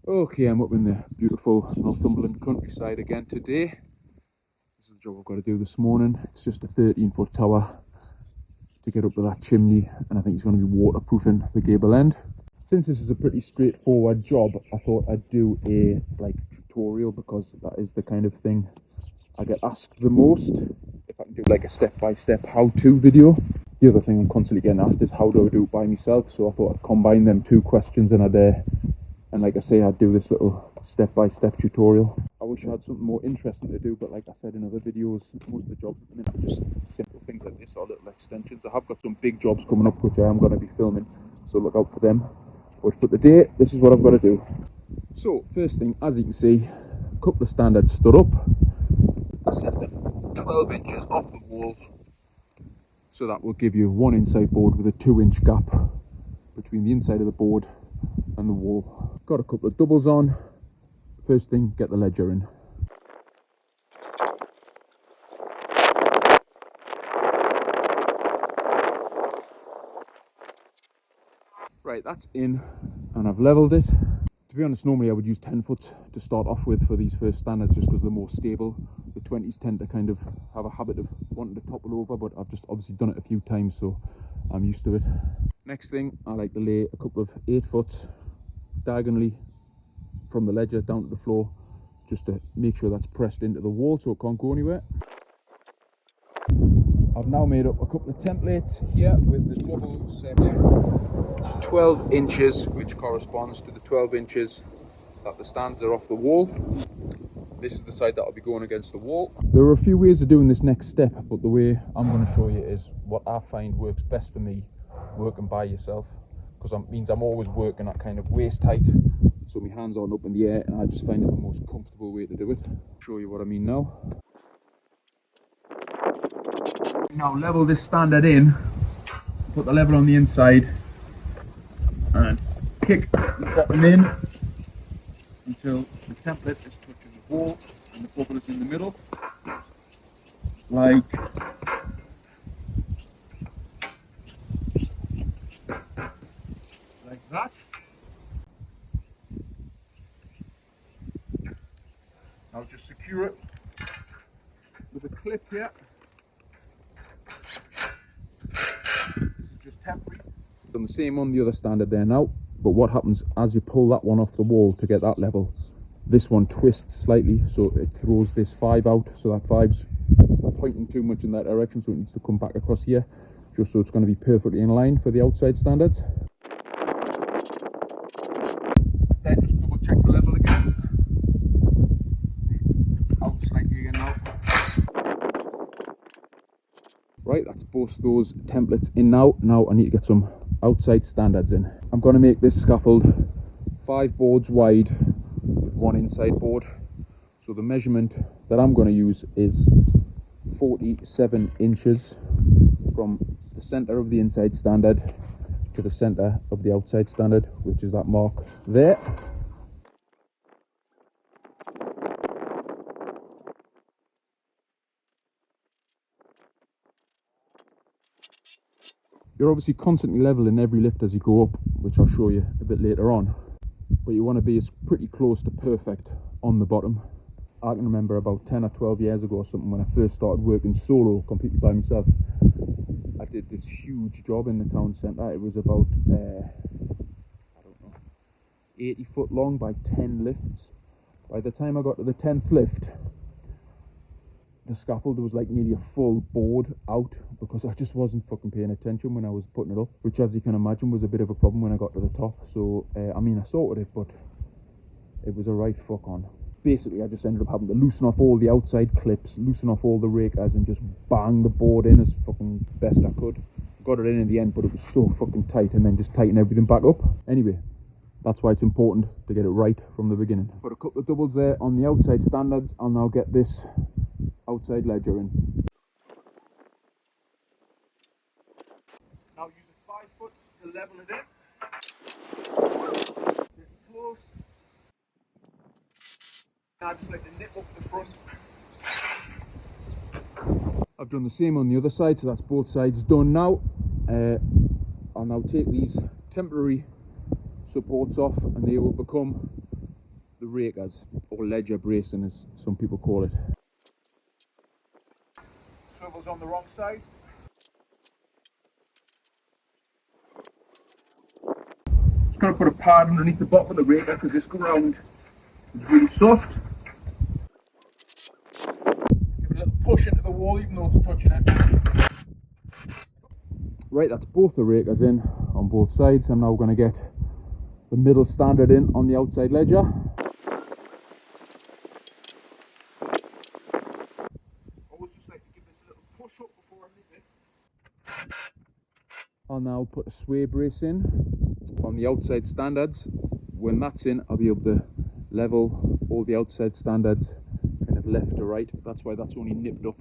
Okay, I'm up in the beautiful Northumberland countryside again today. This is the job I've got to do this morning. It's just a 13-foot tower to get up to that chimney, and I think it's going to be waterproofing the gable end. Since this is a pretty straightforward job, I thought I'd do a tutorial, because that is the kind of thing I get asked the most. If I can do like a step-by-step how-to video. The other thing I'm constantly getting asked is how do I do it by myself, so I thought I'd combine them two questions in a day. And like I say, I'd do this little step-by-step tutorial. I wish I had something more interesting to do, but like I said in other videos, most of the jobs at the minute are just simple things like this or little extensions. I have got some big jobs coming up which I am going to be filming, so look out for them. But for today, this is what I've got to do. So first thing, as you can see, a couple of standards stood up. I set them 12 inches off the wall, so that will give you one inside board with a 2-inch gap between the inside of the board and the wall. Got a couple of doubles on. First thing, get the ledger in. Right, that's in, and I've levelled it. To be honest, normally I would use 10 foot to start off with for these first standards, just because they're more stable. The 20s tend to kind of have a habit of wanting to topple over, but I've just obviously done it a few times, so I'm used to it. Next thing, I like to lay a couple of 8 foot diagonally from the ledger down to the floor, just to make sure that's pressed into the wall so it can't go anywhere. I've now made up a couple of templates here with the double set 12 inches, which corresponds to the 12 inches that the stands are off the wall. This is the side that I'll be going against the wall. There are a few ways of doing this next step, but the way I'm going to show you is what I find works best for me working by yourself, because it means I'm always working at kind of waist height, so my hands aren't up in the air, and I just find it the most comfortable way to do it. Show you what I mean now. Now level this standard in, put the level on the inside, and kick the bottom in until the template is touching the wall and the bubble is in the middle, like that. Now just secure it with a clip here. Just temporary. Done the same on the other standard there now, but what happens as you pull that one off the wall to get that level, this one twists slightly, so it throws this 5 out, so that 5's pointing too much in that direction, so it needs to come back across here, just so it's going to be perfectly in line for the outside standards. Then just double check the level again. It's out slightly again now. Right, that's both those templates in now. Now I need to get some outside standards in. I'm going to make this scaffold 5 boards wide with 1 inside board. So the measurement that I'm going to use is 47 inches from the centre of the inside standard to the centre of the outside standard, which is that mark there. You're obviously constantly levelling every lift as you go up, which I'll show you a bit later on, but you want to be pretty close to perfect on the bottom. I can remember about 10 or 12 years ago or something, when I first started working solo completely by myself, I did this huge job in the town centre. It was about I don't know, 80 foot long by 10 lifts. By the time I got to the 10th lift, the scaffold was like nearly a full board out, because I just wasn't fucking paying attention when I was putting it up, which, as you can imagine, was a bit of a problem when I got to the top. So I mean, I sorted it, but it was a right fuck on. Basically I just ended up having to loosen off all the outside clips, loosen off all the rakers, and just bang the board in as fucking best I could. Got it in the end, but it was so fucking tight, and then just tighten everything back up. Anyway, that's why it's important to get it right from the beginning. Put a couple of doubles there on the outside standards. I'll now get this outside ledger in. Now use a 5 foot to level it in. Get close. Now just like to nip up the front. I've done the same on the other side, so that's both sides done now. I'll now take these temporary supports off, and they will become the rakers, or ledger bracing as some people call it. Swivels on the wrong side. Just going to put a pad underneath the bottom of the raker because this ground is really soft. Give it a little push into the wall even though it's touching it. Right, that's both the rakers in on both sides. I'm now going to get the middle standard in on the outside ledger. I'll now put a sway brace in on the outside standards. When that's in, I'll be able to level all the outside standards kind of left to right. That's why that's only nipped up.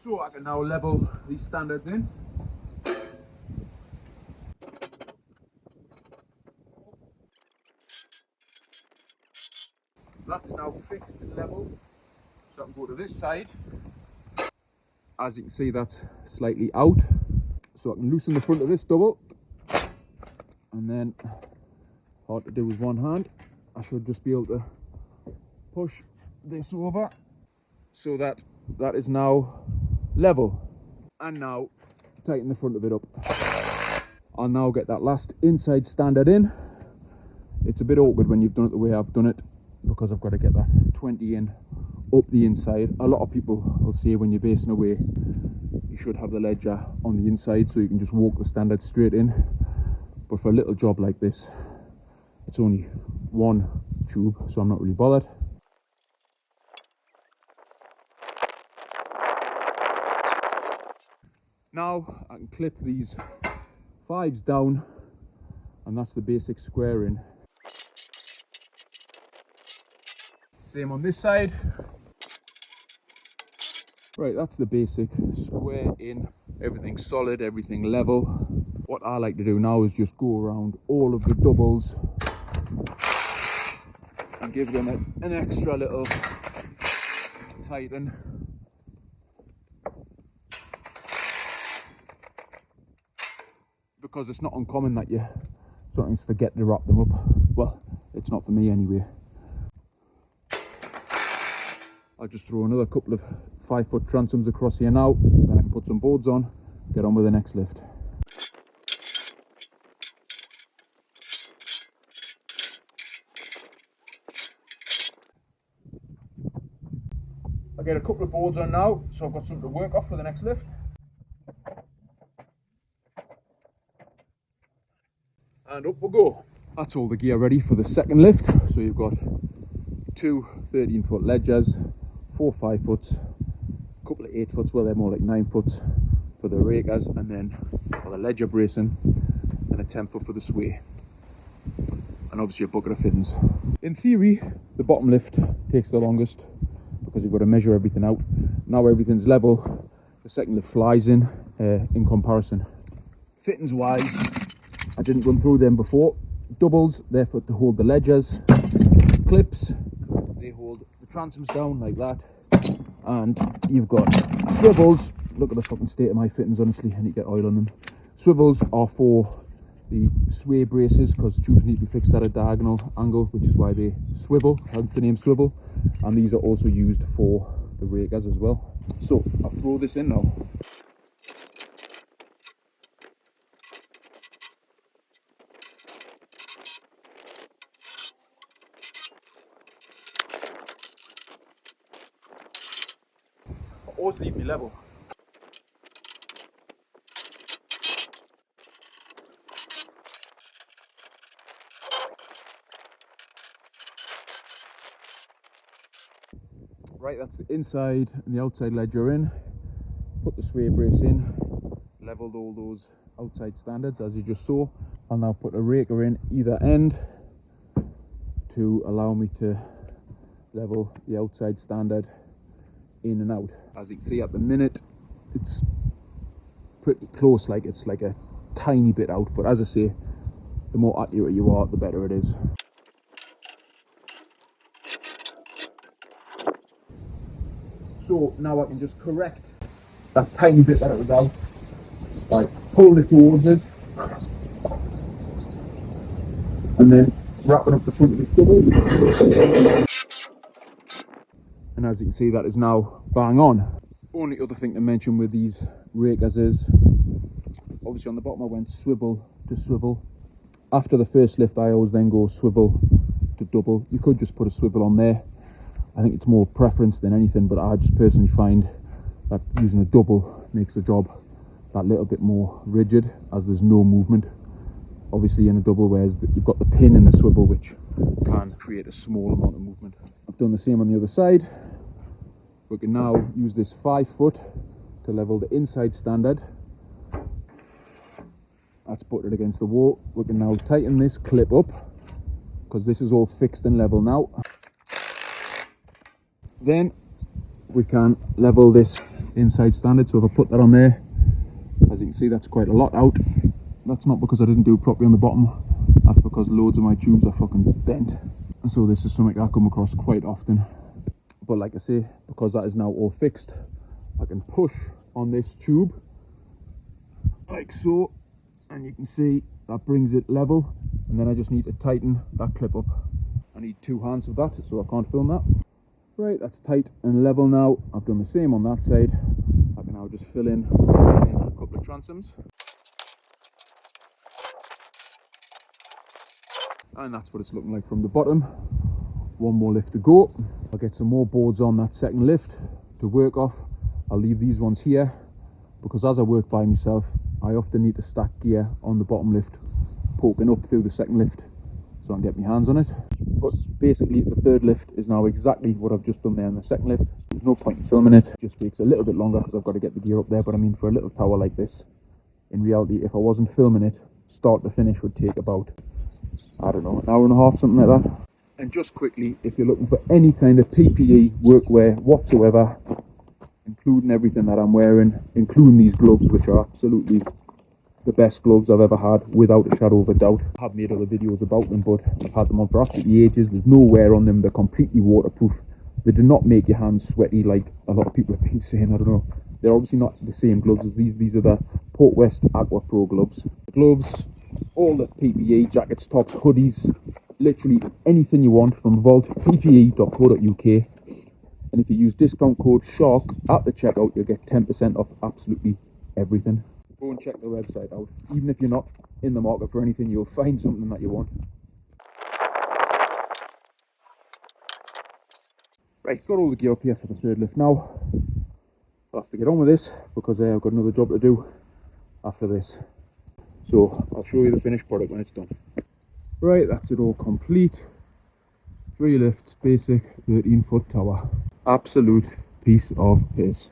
So I can now level these standards in. That's now fixed and level. So I can go to this side. As you can see, that's slightly out. So I can loosen the front of this double. And then, hard to do with one hand, I should just be able to push this over so that that is now level. And now tighten the front of it up. I'll now get that last inside standard in. It's a bit awkward when you've done it the way I've done it because I've got to get that 20 in up the inside. A lot of people will say when you're basing away you should have the ledger on the inside so you can just walk the standard straight in, but for a little job like this it's only one tube, so I'm not really bothered. Now I can clip these 5s down and that's the basic square in. Same on this side. Right, that's the basic square in. Everything solid, everything level. What I like to do now is just go around all of the doubles and give them an extra little tighten. Because it's not uncommon that you sometimes forget to wrap them up. Well, it's not for me anyway. I'll just throw another couple of 5-foot transoms across here now, then I can put some boards on, get on with the next lift. I'll get a couple of boards on now, so I've got something to work off for the next lift. And up we go. That's all the gear ready for the second lift. So you've got two 13-foot ledgers, 4 5-foots, a couple of 8-foots, well they're more like 9-foots for the rakers, and then for the ledger bracing, and a 10-foot for the sway. And obviously a bucket of fittings. In theory, the bottom lift takes the longest because you've got to measure everything out. Now everything's level, the second lift flies in comparison. Fittings wise, I didn't run through them before. Doubles, they're for to hold the ledgers. Clips, they hold the transoms down like that. And you've got swivels. Look at the fucking state of my fittings, honestly, I need to get oil on them. Swivels are for the sway braces because tubes need to be fixed at a diagonal angle, which is why they swivel, hence the name swivel. And these are also used for the rakers as well. So I'll throw this in now. Always leave me level. Right, that's the inside and the outside ledger in. Put the sway brace in, leveled all those outside standards as you just saw. I'll now put a raker in either end to allow me to level the outside standard in and out. As you can see at the minute, it's pretty close, like it's like a tiny bit out, but as I say, the more accurate you are, the better it is. So now I can just correct that tiny bit that it was out by pulling it towards us and then wrapping up the front of this double. And as you can see, that is now bang on. Only other thing to mention with these rakers is, obviously on the bottom I went swivel to swivel. After the first lift I always then go swivel to double. You could just put a swivel on there. I think it's more preference than anything, but I just personally find that using a double makes the job that little bit more rigid, as there's no movement. Obviously in a double, whereas you've got the pin in the swivel, which can create a small amount of movement. I've done the same on the other side. We can now use this 5 foot to level the inside standard. That's butted against the wall. We can now tighten this clip up, because this is all fixed and level now. Then we can level this inside standard. So if I put that on there, as you can see, that's quite a lot out. That's not because I didn't do it properly on the bottom, that's because loads of my tubes are fucking bent. And so this is something I come across quite often. But like I say, because that is now all fixed, I can push on this tube like so, and you can see that brings it level. And then I just need to tighten that clip up. I need 2 hands of that, so I can't film that. Right, that's tight and level now. I've done the same on that side. I can now just fill in a couple of transoms. And that's what it's looking like from the bottom. One more lift to go. I'll get some more boards on that second lift to work off. I'll leave these ones here, because as I work by myself, I often need to stack gear on the bottom lift, poking up through the second lift, so I can get my hands on it. But basically the third lift is now exactly what I've just done there in the second lift. There's no point in filming it. It just takes a little bit longer because I've got to get the gear up there. But I mean, for a little tower like this, in reality, if I wasn't filming it, start to finish would take about, I don't know, an hour and a half, something like that. And just quickly, if you're looking for any kind of PPE workwear whatsoever, including everything that I'm wearing, including these gloves, which are absolutely the best gloves I've ever had, without a shadow of a doubt. I have made other videos about them, but I've had them on for absolutely ages. There's no wear on them. They're completely waterproof. They do not make your hands sweaty like a lot of people have been saying. I don't know. They're obviously not the same gloves as these. These are the Port West Aqua Pro gloves. Gloves, all the PPE, jackets, tops, hoodies, literally anything you want from vaultppe.co.uk. And if you use discount code SHARK at the checkout, you'll get 10% off absolutely everything. Go and check the website out. Even if you're not in the market for anything, you'll find something that you want. Right, got all the gear up here for the third lift now. I'll have to get on with this, because I've got another job to do after this. So I'll show you the finished product when it's done. Right, that's it all complete. 3 lifts, basic 13 foot tower. Absolute piece of piss.